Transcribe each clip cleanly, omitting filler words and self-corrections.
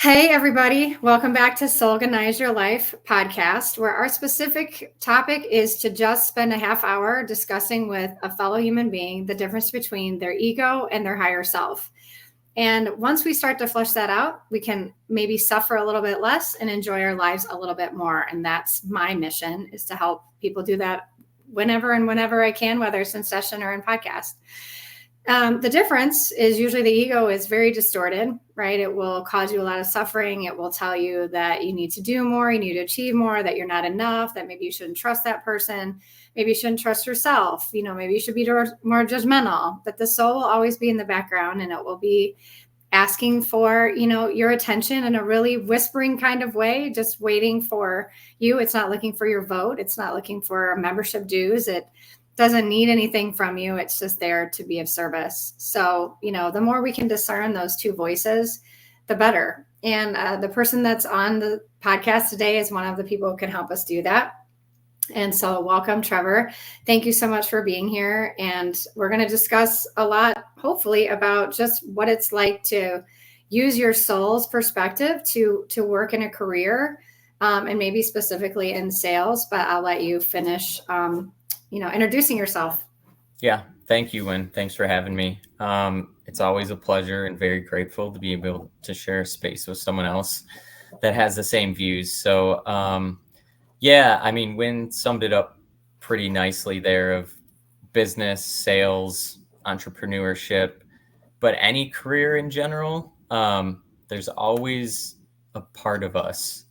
Hey, everybody. Welcome back to Soulganize Your Life podcast, where our specific topic is to just spend a half hour discussing with a fellow human being the difference between their ego and their higher self. And once we start to flesh that out, we can maybe suffer a little bit less and enjoy our lives a little bit more. And that's my mission, is to help people do that whenever I can, whether it's in session or in podcast. The difference is usually the ego is very distorted, right? It will cause you a lot of suffering. It will tell you that you need to do more, you need to achieve more, that you're not enough, that maybe you shouldn't trust that person. Maybe you shouldn't trust yourself. Maybe you should be more judgmental. That the soul will always be in the background, and it will be asking for, your attention in a really whispering kind of way, just waiting for you. It's not looking for your vote. It's not looking for membership dues. It doesn't need anything from you. It's just there to be of service. So, the more we can discern those two voices, the better. And the person that's on the podcast today is one of the people who can help us do that. And so welcome, Trevor. Thank you so much for being here. And we're going to discuss a lot, hopefully, about just what it's like to use your soul's perspective to work in a career, and maybe specifically in sales. But I'll let you finish introducing yourself. Yeah. Thank you, Wynn. Thanks for having me. It's always a pleasure and very grateful to be able to share a space with someone else that has the same views. So, Wynn summed it up pretty nicely there of business, sales, entrepreneurship, but any career in general, there's always a part of us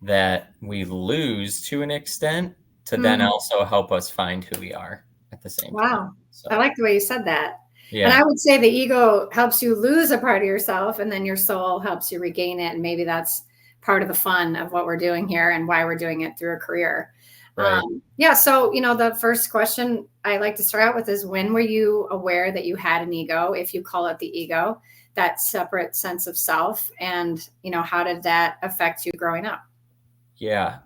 that we lose to an extent to then also help us find who we are at the same time. Wow. So, I like the way you said that. Yeah. And I would say the ego helps you lose a part of yourself, and then your soul helps you regain it. And maybe that's part of the fun of what we're doing here and why we're doing it through a career. Right. So, the first question I like to start out with is, when were you aware that you had an ego, if you call it the ego, that separate sense of self? And, how did that affect you growing up? Yeah.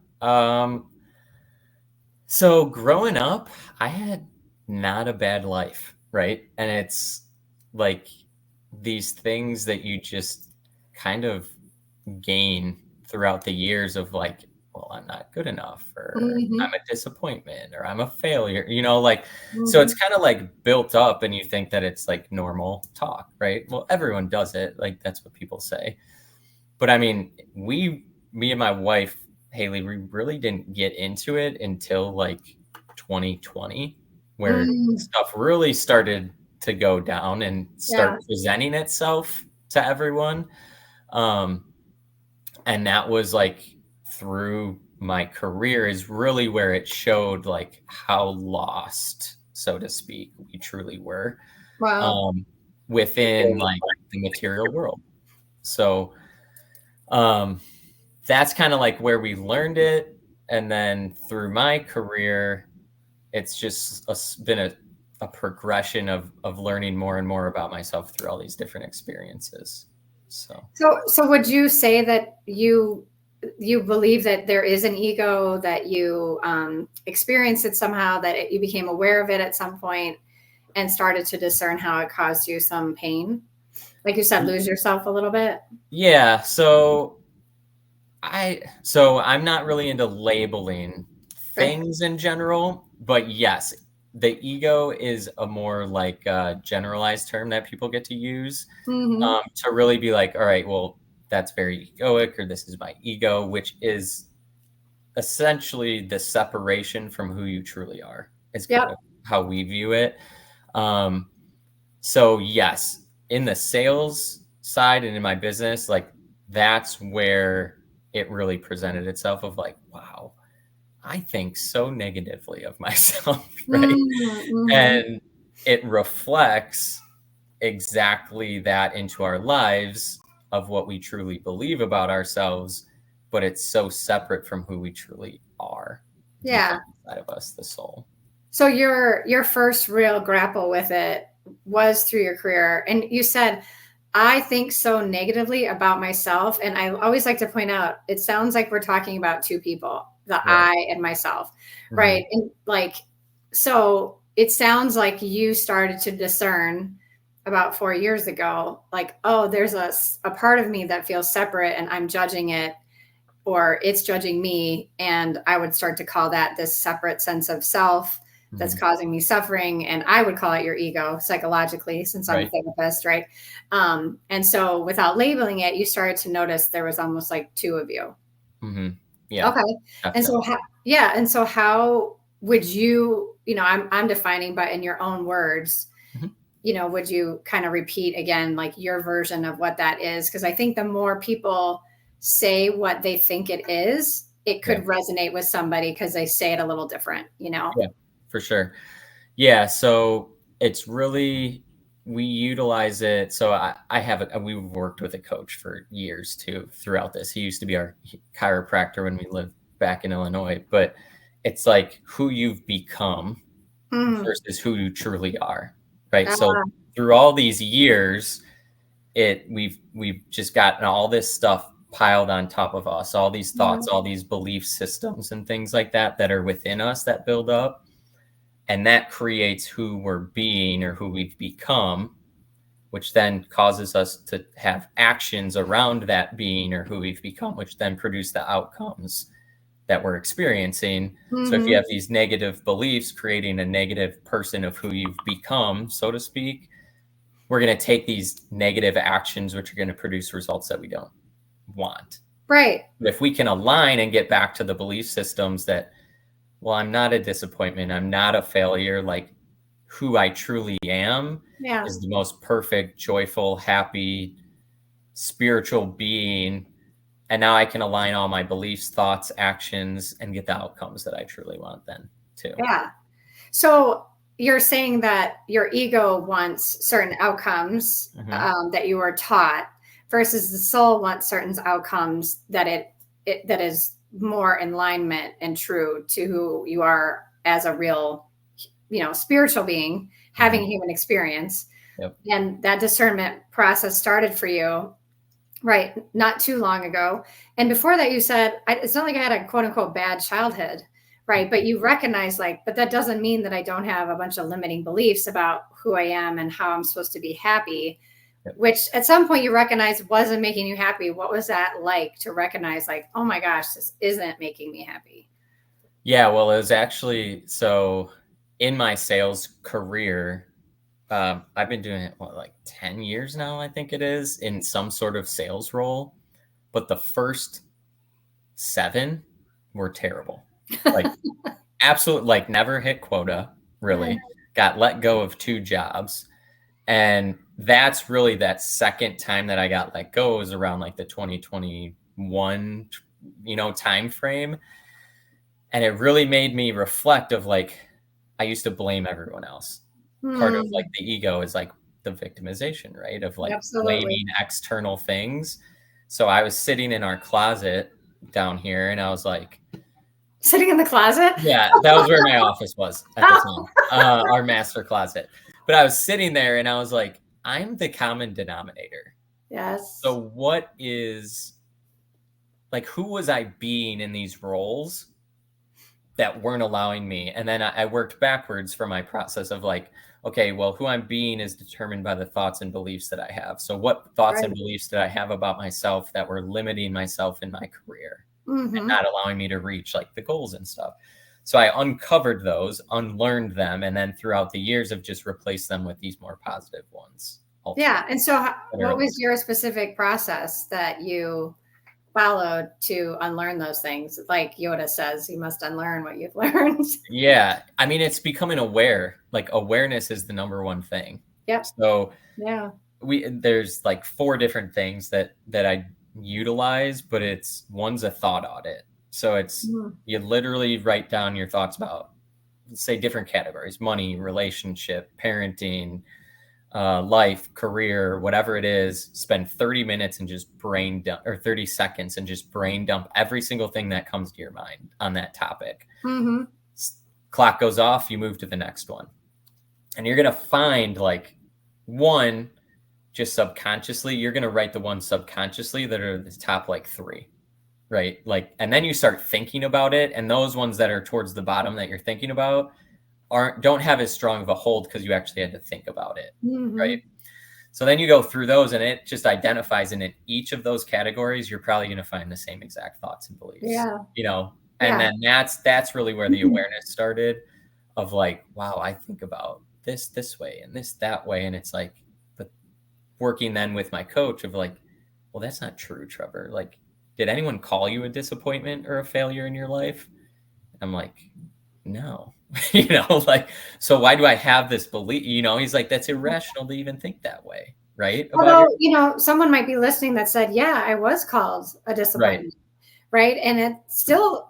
So growing up, I had not a bad life, right? And it's like these things that you just kind of gain throughout the years of like, well, I'm not good enough, or I'm a disappointment, or I'm a failure, so it's kind of like built up, and you think that it's like normal talk, right? Well, everyone does it. Like, that's what people say. But I mean, me and my wife, Haley, we really didn't get into it until like 2020, where stuff really started to go down and start presenting itself to everyone. And that was like through my career is really where it showed like how lost, so to speak, we truly were. Wow. Within like the material world. So that's kind of like where we learned it. And then through my career, it's just been a progression of learning more and more about myself through all these different experiences. So would you say that you believe that there is an ego, that you experienced it somehow, that you became aware of it at some point and started to discern how it caused you some pain? Like you said, lose yourself a little bit? Yeah. So I'm not really into labeling things in general, but yes, the ego is a more like generalized term that people get to use to really be like, all right, well, that's very egoic, or this is my ego, which is essentially the separation from who you truly are is kind of how we view it. So yes, in the sales side and in my business, like that's where it really presented itself of like, wow, I think so negatively of myself, right? And it reflects exactly that into our lives of what we truly believe about ourselves, but it's so separate from who we truly are. Yeah. Inside of us, the soul. So your first real grapple with it was through your career. And you said, I think so negatively about myself. And I always like to point out, it sounds like we're talking about two people, the I and myself, right? And like, so it sounds like you started to discern about 4 years ago, like, oh, there's a part of me that feels separate and I'm judging it, or it's judging me. And I would start to call that this separate sense of self that's causing me suffering. And I would call it your ego psychologically, since I'm a therapist, right? And so without labeling it, you started to notice there was almost like two of you. Yeah. Okay. And so, yeah. And so how would you, I'm defining, but in your own words, would you kind of repeat again, like your version of what that is? Because I think the more people say what they think it is, it could resonate with somebody because they say it a little different, Yeah, for sure. Yeah. So it's really, we utilize it. So we've worked with a coach for years too, throughout this. He used to be our chiropractor when we lived back in Illinois, but it's like who you've become versus who you truly are. Right. So through all these years, we've just gotten all this stuff piled on top of us, all these thoughts, all these belief systems and things like that are within us that build up. And that creates who we're being or who we've become, which then causes us to have actions around that being or who we've become, which then produce the outcomes that we're experiencing. So if you have these negative beliefs, creating a negative person of who you've become, so to speak, we're going to take these negative actions, which are going to produce results that we don't want. Right. But if we can align and get back to the belief systems that, well, I'm not a disappointment, I'm not a failure, like who I truly am is the most perfect, joyful, happy, spiritual being. And now I can align all my beliefs, thoughts, actions, and get the outcomes that I truly want then too. Yeah. So you're saying that your ego wants certain outcomes that you were taught, versus the soul wants certain outcomes that that is more in alignment and true to who you are as a real, spiritual being having a human experience. And that discernment process started for you, right, not too long ago. And before that, you said, it's not like I had a quote unquote bad childhood, right? But you recognize, like, but that doesn't mean that I don't have a bunch of limiting beliefs about who I am and how I'm supposed to be happy, which at some point you recognize wasn't making you happy. What was that like to recognize, like, oh my gosh, this isn't making me happy? Yeah, well, it was actually, so in my sales career, I've been doing it, like 10 years now, I think it is, in some sort of sales role. But the first 7 were terrible. Like absolute, like never hit quota, really. Got let go of 2 jobs. And that's really that second time that I got let go was around like the 2021, time frame. And it really made me reflect of like, I used to blame everyone else. Part of like the ego is like the victimization, right? Of like blaming external things. So I was sitting in our closet down here and I was like, sitting in the closet? Yeah, that was where my office was at the time, our master closet. But I was sitting there and I was like, I'm the common denominator. Yes. So what is, like, who was I being in these roles that weren't allowing me? And then I worked backwards from my process of like, okay, well, who I'm being is determined by the thoughts and beliefs that I have. So what thoughts and beliefs did I have about myself that were limiting myself in my career and not allowing me to reach like the goals and stuff? So I uncovered those, unlearned them, and then throughout the years have just replaced them with these more positive ones. Yeah. And so what was your specific process that you followed to unlearn those things? Like Yoda says, you must unlearn what you've learned. Yeah. I mean, it's becoming aware. Like awareness is the number one thing. Yep. So there's like 4 different things that I utilize, but one's a thought audit. So it's you literally write down your thoughts about, say, different categories: money, relationship, parenting, life, career, whatever it is. Spend 30 minutes and just brain dump, or 30 seconds and just brain dump every single thing that comes to your mind on that topic. Clock goes off, you move to the next one. And you're going to find like one, just subconsciously, you're going to write the ones subconsciously that are the top like 3, right? Like, and then you start thinking about it. And those ones that are towards the bottom that you're thinking about don't have as strong of a hold because you actually had to think about it, right? So then you go through those and it just identifies, and in each of those categories, you're probably going to find the same exact thoughts and beliefs, Yeah. and Yeah. then that's really where the awareness started of like, wow, I think about this way and this that way. And it's like, but working then with my coach of like, well, that's not true, Trevor. Like, did anyone call you a disappointment or a failure in your life? I'm like, no, like, so why do I have this belief? He's like, that's irrational to even think that way, right? About your Although, someone might be listening that said, yeah, I was called a right, disappointment. Right. And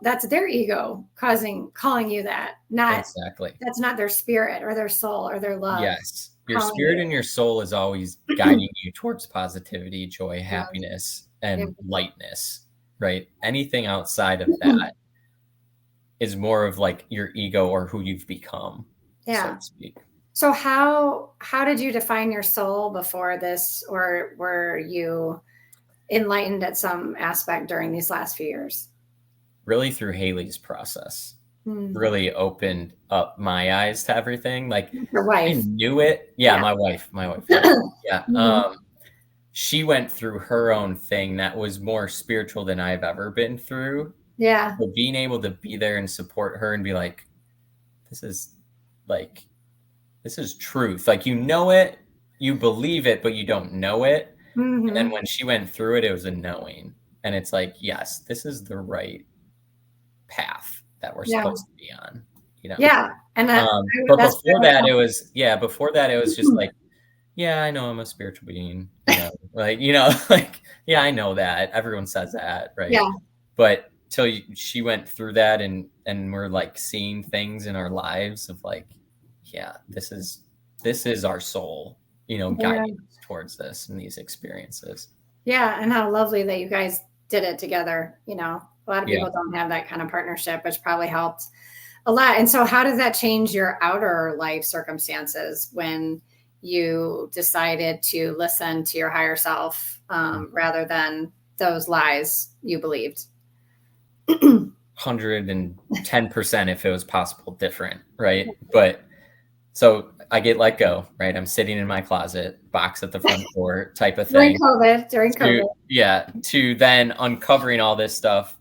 that's their ego calling you that, exactly. that's not their spirit or their soul or their love Yes, your calling spirit you. and your soul is always guiding you towards positivity, joy, Yeah. happiness, Yeah. and lightness, right? Anything outside of that is more of like your ego or who you've become, so Yeah. to speak. So how did you define your soul before this, or were you enlightened at some aspect during these last few years? Really through Haley's process, Hmm. really opened up my eyes to everything. Like, Your I wife. knew it. Yeah, Yeah. my wife, yeah. Yeah, Mhm. she went through her own thing that was more spiritual than I've ever been through. Yeah. But being able to be there and support her and be like, this is like, this is truth. Like, it, you believe it, but you don't know it. And then Hmm. when she went through it, it was a knowing. And it's like, yes, this is the right path that we're Yeah. supposed to be on, you know. Yeah. And But that's what before I would that, tell it was just like, yeah, I know I'm a spiritual being, like, like, yeah, I know that. Everyone says that, right? Yeah. But till she went through that, and we're like seeing things in our lives of like, yeah, this is our soul, Yeah. guiding us towards this and these experiences. Yeah, and how lovely that you guys did it together. A lot of Yeah. people don't have that kind of partnership, which probably helped a lot. And so, how does that change your outer life circumstances when you decided to listen to your higher self rather than those lies you believed? 110% if it was possible different, right? But so I get let go, right? I'm sitting in my closet, box at the front door type of During thing. COVID, during To COVID. yeah, to then uncovering all this stuff.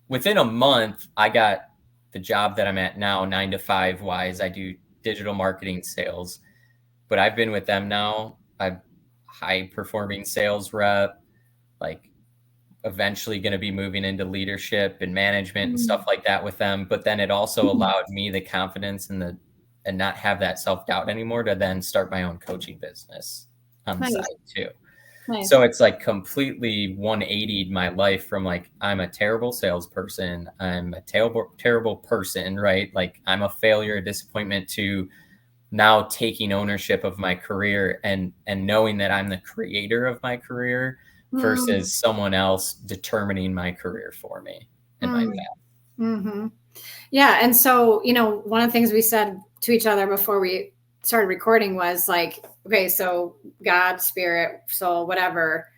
Within a month, I got the job that I'm at now, 9 to 5 wise. I do digital marketing sales, but I've been with them now. I'm high performing sales rep, like eventually going to be moving into leadership and management and stuff Mm, like that with them. But then it also allowed me the confidence and not have that self doubt anymore to then start my own coaching business on the side nice, too. So nice. it's like completely 180'd my life from like, I'm a terrible salesperson. I'm a terrible person, right? Like, I'm a failure, a disappointment, to now taking ownership of my career and knowing that I'm the creator of my career Mm, versus someone else determining my career for me and my mm, path. hmm. Yeah. And so, one of the things we said to each other before we started recording was like, okay, so God, spirit, soul, whatever,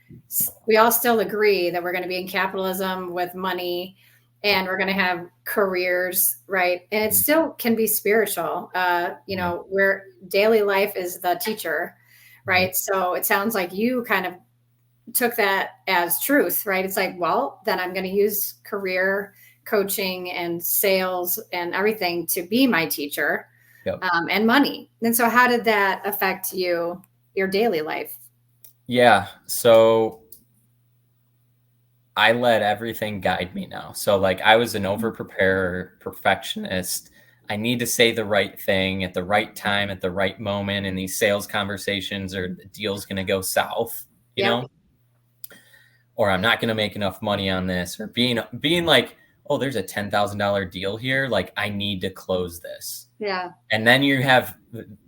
we all still agree that we're going to be in capitalism with money and we're going to have careers, right? And it still can be spiritual. Mhm. Where daily life is the teacher, Mhm. right? So it sounds like you kind of took that as truth, right? It's like, well, then I'm going to use career coaching and sales and everything to be my teacher, Yep. and money. And so, how did that affect your daily life? Yeah. So I let everything guide me now. So like, I was an over preparer, perfectionist. I need to say the right thing at the right time, at the right moment in these sales conversations, or the deal's going to go south, you Yep. know, or I'm not going to make enough money on this, or being like, oh, there's a $10,000 deal here. Like, I need to close this. Yeah. And then you have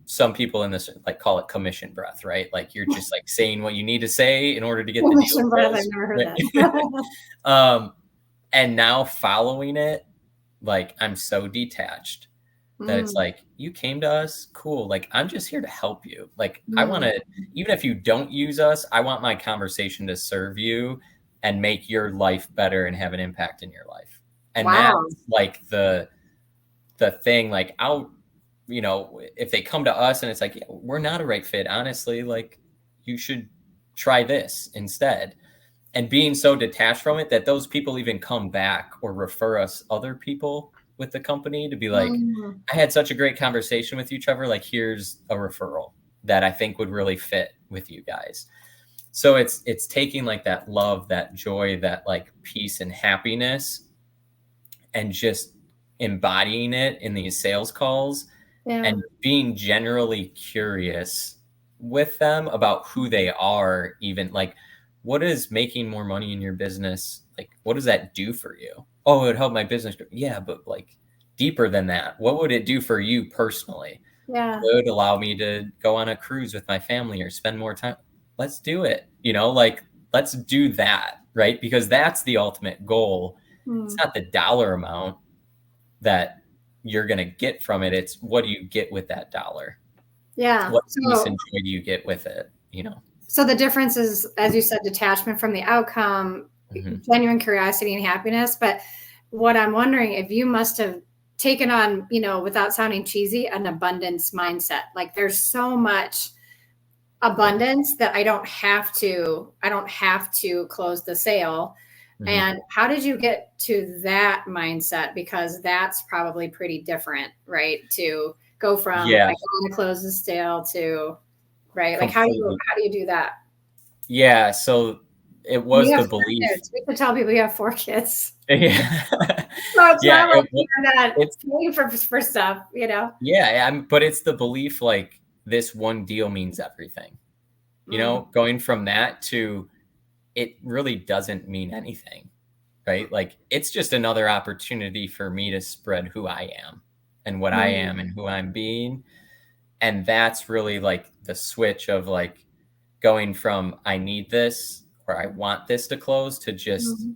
some people in this, like, call it commission breath, right? Like, you're just like saying what you need to say in order to get the deal Mission breath. I've closed. never heard Right? that. And now following it, like, I'm so detached that it's Mm, like, you came to us, cool. Like, I'm just here to help you. Like, I want mm. to, even if you don't use us, I want my conversation to serve you and make your life better and have an impact in your life. And Wow. that's like the thing. Like, if they come to us and it's like, yeah, we're not a right fit, honestly, like, you should try this instead. And being so detached from it that those people even come back or refer us other people with the company to be like, Mm, I had such a great conversation with you, Trevor. Like, here's a referral that I think would really fit with you guys. So it's taking like that love, that joy, that like peace and happiness, and just embodying it in these sales calls yeah. and being generally curious with them about who they are, even like, what is making more money in your business? Like, what does that do for you? Oh, it would help my business grow. Yeah, but like deeper than that, what would it do for you personally? Yeah. It would allow me to go on a cruise with my family or spend more time. Let's do it. Like, let's do that, right? Because that's the ultimate goal. It's Mm, not the dollar amount that you're going to get from it. It's what do you get with that dollar? yeah. What peace and So, joy do you get with it? so the difference is, as you said, detachment from the outcome, Mm-hmm. genuine curiosity and happiness. But what I'm wondering, if you must have taken on, without sounding cheesy, an abundance mindset. Like there's so much abundance that I don't have to close the sale. Mm-hmm. And how did you get to that mindset? Because that's probably pretty different, right? To go from I Yeah, want to close the sale to, right? Like completely. how do you do that? Yeah, so it And was you have the four belief. kids. We could tell people you have four kids. Yeah, So it's yeah, not like you're not it's paying for stuff. yeah, but it's the belief like this one deal means everything. Mm, Going from that to it really doesn't mean anything, right? Like it's just another opportunity for me to spread who I am and what I mm, am and who I'm being. And that's really like the switch of like going from I need this or I want this to close to just mm,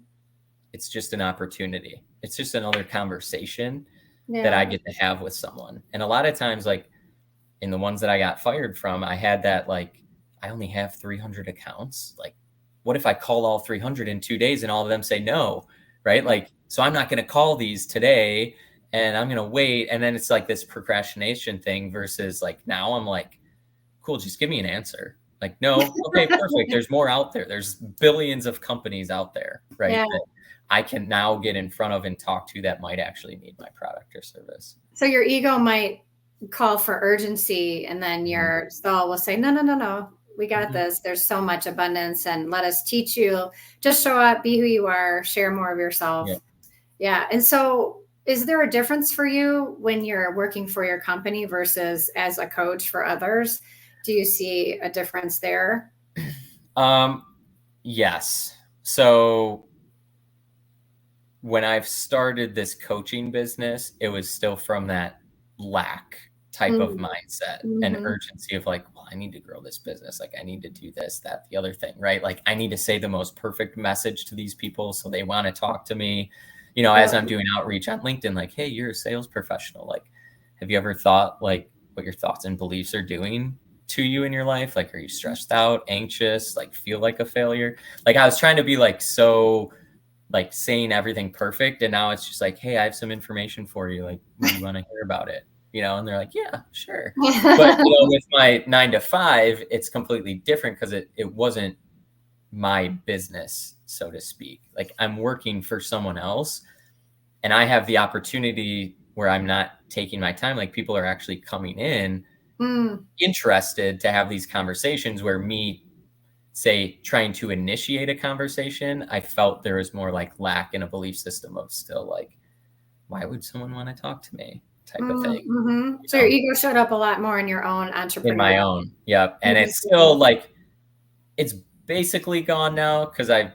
it's just an opportunity. It's just another conversation that I yeah. get to have with someone. And a lot of times, like in the ones that I got fired from, I had that like, I only have 300 accounts. Like, what if I call all 300 in 2 days and all of them say no? Right. Like, so I'm not going to call these today and I'm going to wait. And then it's like this procrastination thing versus like now I'm like, cool, just give me an answer. Like, no, okay, perfect. There's more out there. There's billions of companies out there, right? Yeah. That I can now get in front of and talk to that might actually need my product or service. So your ego might call for urgency, and then Mhm. your soul will say, no, no, no, no. We got Mhm. this. There's so much abundance, and let us teach you. Just show up, be who you are, share more of Yeah. yourself. Yeah. And so, is there a difference for you when you're working for your company versus as a coach for others? Do you see a difference there? Um, yes. So when I've started this coaching business, it was still from that lack type of Mm, mindset and mhm. urgency of like, well, I need to grow this business. Like, I need to do this, that, the other thing, right? Like, I need to say the most perfect message to these people so they want to talk to me. Yeah. As I'm doing outreach on LinkedIn, like, hey, you're a sales professional. Like, have you ever thought like what your thoughts and beliefs are doing to you in your life? Like, are you stressed out, anxious, like feel like a failure? Like, I was trying to be like so like saying everything perfect, and now it's just like, hey, I have some information for you, like, would you want to hear about it? And they're like, yeah, sure. But with my 9 to 5, it's completely different because it wasn't my business, so to speak. Like, I'm working for someone else and I have the opportunity where I'm not taking my time. Like, people are actually coming in Mm, interested to have these conversations, where me say trying to initiate a conversation, I felt there was more like lack in a belief system of still like, why would someone want to talk to me type of thing, mhm. you So your know, ego showed up a lot more in your own in entrepreneur. my own. Yep. And it's Interesting. still like, it's basically gone now because I've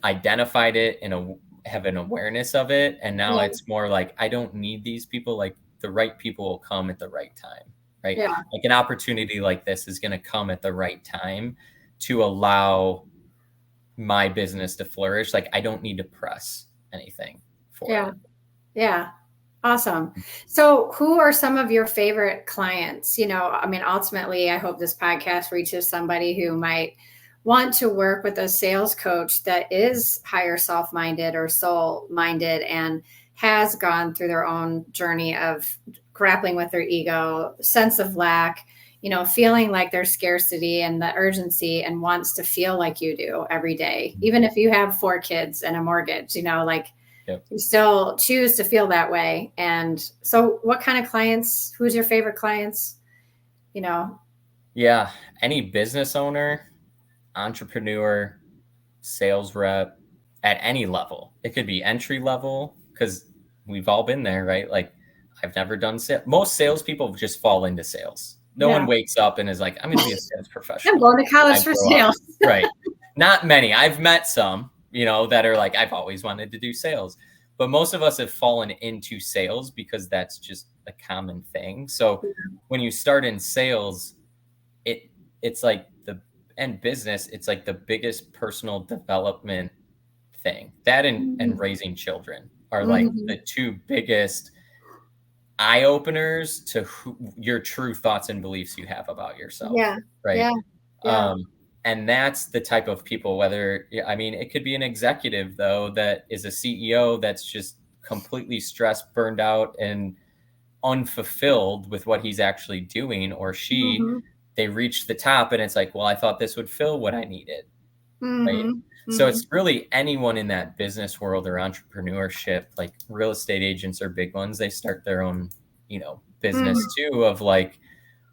identified it and have an awareness of it. And now Yeah. it's more like, I don't need these people. Like, the right people will come at the right time, right? Yeah. Like, an opportunity like this is going to come at the right time to allow my business to flourish. Like, I don't need to press anything for Yeah. it. Yeah. Awesome. So, who are some of your favorite clients? I mean, ultimately, I hope this podcast reaches somebody who might want to work with a sales coach that is higher self minded or soul minded and has gone through their own journey of grappling with their ego, sense of lack, feeling like there's scarcity and the urgency and wants to feel like you do every day, even if you have 4 kids and a mortgage, like Yep. you still choose to feel that way. And so what kind of clients, who's your favorite clients? Yeah. Any business owner, entrepreneur, sales rep at any level. It could be entry level because we've all been there, right? Like I've never done sales. Most salespeople just fall into sales. No one wakes up and is like, I'm going to be a sales I'm professional. going to college for sales. Right. Not many. I've met some, that are like, I've always wanted to do sales. But most of us have fallen into sales because that's just a common thing. So when you start in sales, it's like and business, it's like the biggest personal development thing. That and raising children are like the 2 biggest eye openers to your true thoughts and beliefs you have about yourself. Yeah. Right. Yeah. And that's the type of people, it could be an executive though, that is a CEO that's just completely stressed, burned out, and unfulfilled with what he's actually doing, or she, they reach the top and it's like, well, I thought this would fill what I needed. Right. So it's really anyone in that business world or entrepreneurship, like real estate agents are big ones. They start their own, business too, of like,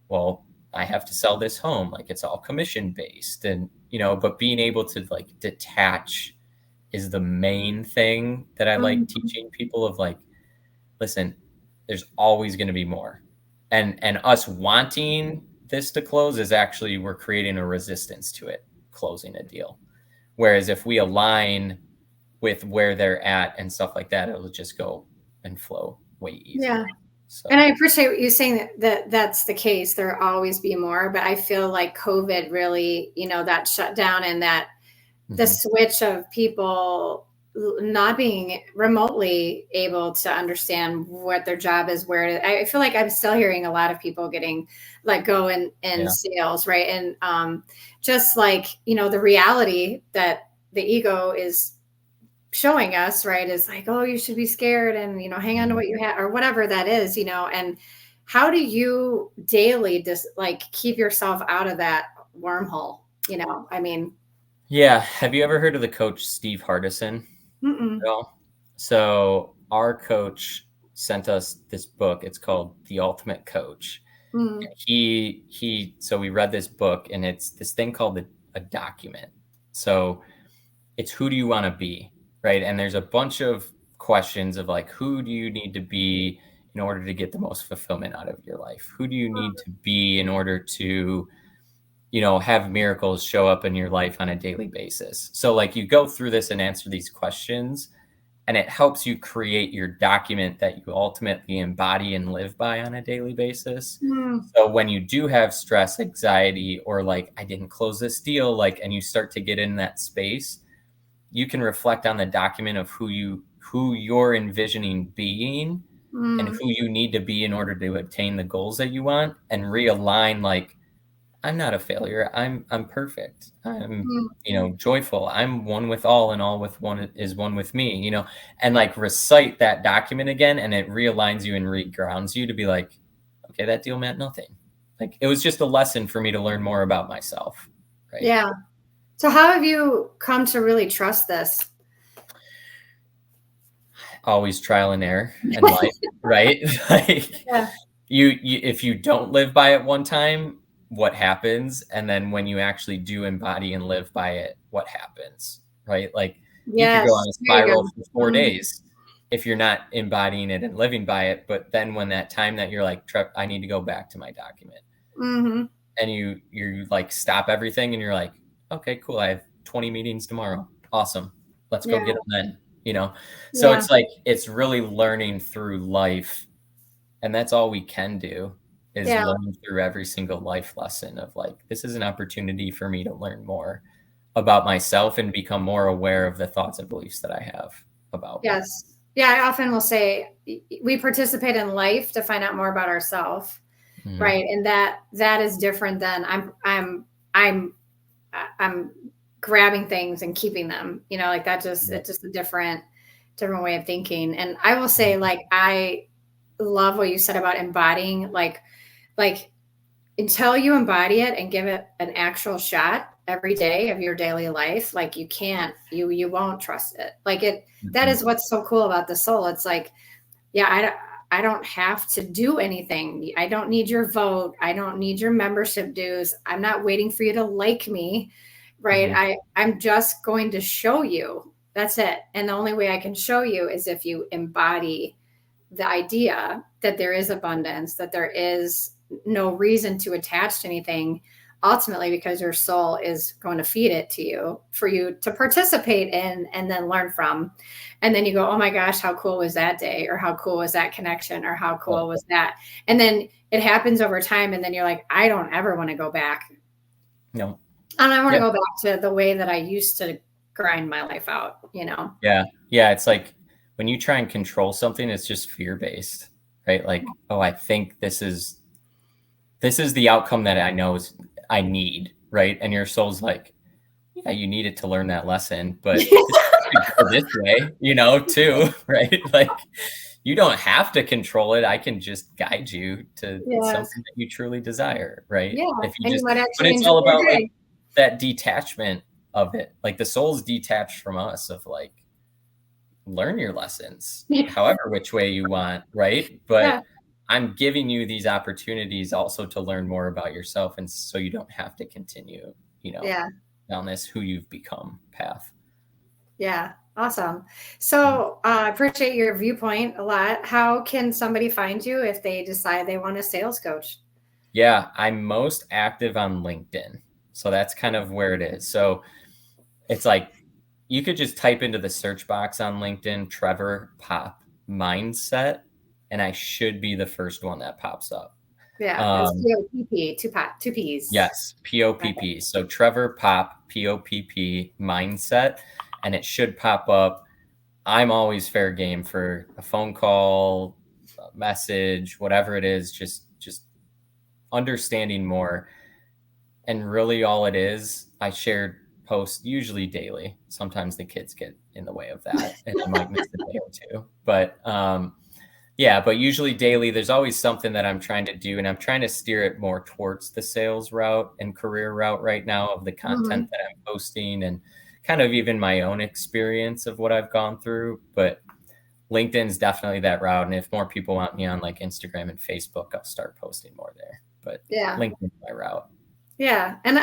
well, I have to sell this home. Like it's all commission based and, but being able to like detach is the main thing that I like teaching people of like, listen, there's always going to be more. And us wanting this to close is actually, we're creating a resistance to it closing a deal. Whereas if we align with where they're at and stuff like that, it'll just go and flow way easier. Yeah. So. And I appreciate you saying that's the case. There'll always be more, but I feel like COVID really, that shut down and that the switch of people not being remotely able to understand what their job is, I feel like I'm still hearing a lot of people getting let go in sales, right? And just like, the reality that the ego is showing us, right, is like, oh, you should be scared and, hang on to what you have or whatever that is, and how do you daily just like keep yourself out of that wormhole? Yeah. Have you ever heard of the coach, Steve Hardison? No. So our coach sent us this book. It's called The Ultimate Coach. So we read this book and it's this thing called a document. So it's who do you want to be? Right. And there's a bunch of questions of like, who do you need to be in order to get the most fulfillment out of your life? Who do you need to be in order to, have miracles show up in your life on a daily basis? So like you go through this and answer these questions and it helps you create your document that you ultimately embody and live by on a daily basis. So when you do have stress, anxiety, or like, I didn't close this deal, like, and you start to get in that space, you can reflect on the document of who you're envisioning being and who you need to be in order to obtain the goals that you want, and realign like, I'm not a failure. I'm perfect. I'm, joyful. I'm one with all and all with one is one with me, and like recite that document again. And it realigns you and regrounds you to be like, okay, that deal meant nothing. Like it was just a lesson for me to learn more about myself. Right. Yeah. So how have you come to really trust this? Always trial and error in life, right? Like you, if you don't live by it one time, what happens? And then when you actually do embody and live by it, what happens? Right? Like you could go on a spiral for 4 days if you're not embodying it and living by it. But then when that time that you're like, I need to go back to my document. And you like stop everything and you're like, okay, cool. I have 20 meetings tomorrow. Awesome. Let's go get them then, So it's like, it's really learning through life. And that's all we can do is learn through every single life lesson of like, this is an opportunity for me to learn more about myself and become more aware of the thoughts and beliefs that I have about me. Yeah. I often will say we participate in life to find out more about ourselves. Right. And that is different than I'm grabbing things and keeping them, like that just, it's just a different way of thinking. And I will say, like, I love what you said about embodying, like until you embody it and give it an actual shot every day of your daily life, like you won't trust it. Like that Mhm. is what's so cool about the soul. It's like, yeah, I don't have to do anything. I don't need your vote. I don't need your membership dues. I'm not waiting for you to like me, right? Mhm. I'm just going to show you. That's it. And the only way I can show you is if you embody the idea that there is abundance, that there is no reason to attach to anything, ultimately because your soul is going to feed it to you for you to participate in and then learn from. And then you go, oh my gosh, how cool was that day? Or how cool was that connection? Or how Yeah. cool was that? And then it happens over time. And then you're like, I don't ever want to go back. No. And I want to Yeah. go back to the way that I used to grind my life out, you know? Yeah. Yeah. It's like when you try and control something, it's just fear-based, right? Like, oh, I think this is the outcome that I know is I need, right? And your soul's like, yeah, you needed to learn that lesson, but this could go this way, too, right? Like you don't have to control it. I can just guide you to Yes. something that you truly desire, right? Yeah. If you And you just might but actually it's enjoy all your about like day. that detachment of it. Like the soul's detached from us of like learn your lessons, however which way you want, right? Yeah. But I'm giving you these opportunities also to learn more about yourself and so you don't have to continue, Yeah. down this who you've become path. Yeah. Awesome. Mm. So I appreciate your viewpoint a lot. How can somebody find you if they decide they want a sales coach? Yeah, I'm most active on LinkedIn. So that's kind of where it is. So it's like you could just type into the search box on LinkedIn, Trevor Pop Mindset, and I should be the first one that pops up. Yeah. It's Um, POPP, two P's. yes, POPP. So Trevor Pop, POPP Mindset, and it should pop up. I'm always fair game for a phone call, a message, whatever it is, just understanding more. And really all it is, I shared posts usually daily. Sometimes the kids get in the way of that and I might miss a day or two. But yeah, but usually daily there's always something that I'm trying to do and I'm trying to steer it more towards the sales route and career route right now of the content Mhm. that I'm posting and kind of even my own experience of what I've gone through. But LinkedIn's definitely that route. And if more people want me on like Instagram and Facebook, I'll start posting more there. But Yeah. LinkedIn's my route. Yeah. And,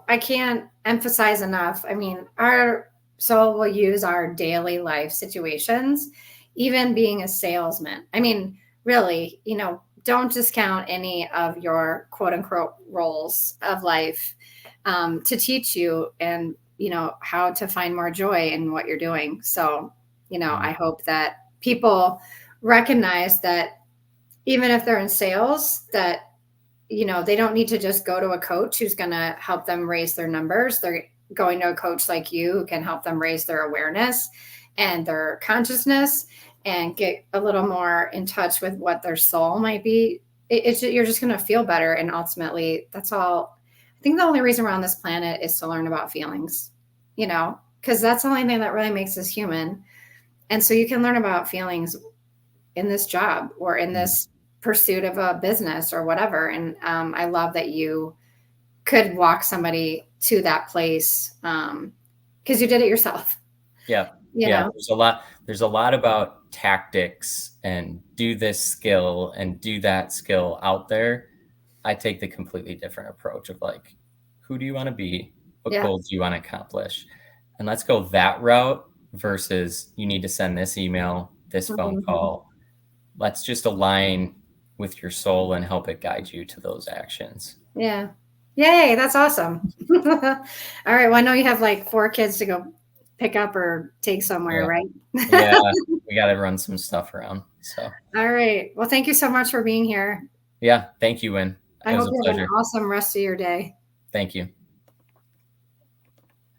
I can't emphasize enough. I mean, our soul will use our daily life situations, even being a salesman. I mean, really, don't discount any of your quote unquote roles of life to teach you and, how to find more joy in what you're doing. So, Mm. I hope that people recognize that even if they're in sales, that they don't need to just go to a coach who's going to help them raise their numbers. They're going to a coach like you who can help them raise their awareness and their consciousness and get a little more in touch with what their soul might be. You're just going to feel better. And ultimately, that's all. I think the only reason we're on this planet is to learn about feelings, because that's the only thing that really makes us human. And so you can learn about feelings in this job or in Mm. this pursuit of a business or whatever. And I love that you could walk somebody to that place because you did it yourself. Yeah. You Yeah. know, There's a lot about tactics and do this skill and do that skill out there. I take the completely different approach of like, who do you want to be? What yeah, goals do you want to accomplish? And let's go that route versus you need to send this email, this phone mhm. call. Let's just align with your soul and help it guide you to those actions. Yeah. Yay, that's awesome. All right. Well, I know you have like 4 kids to go pick up or take somewhere, Yeah. right? Yeah. We got to run some stuff around. So, All right. Well, thank you so much for being here. yeah. Thank you, Win. I It was hope a you have an pleasure. awesome rest of your day. Thank you.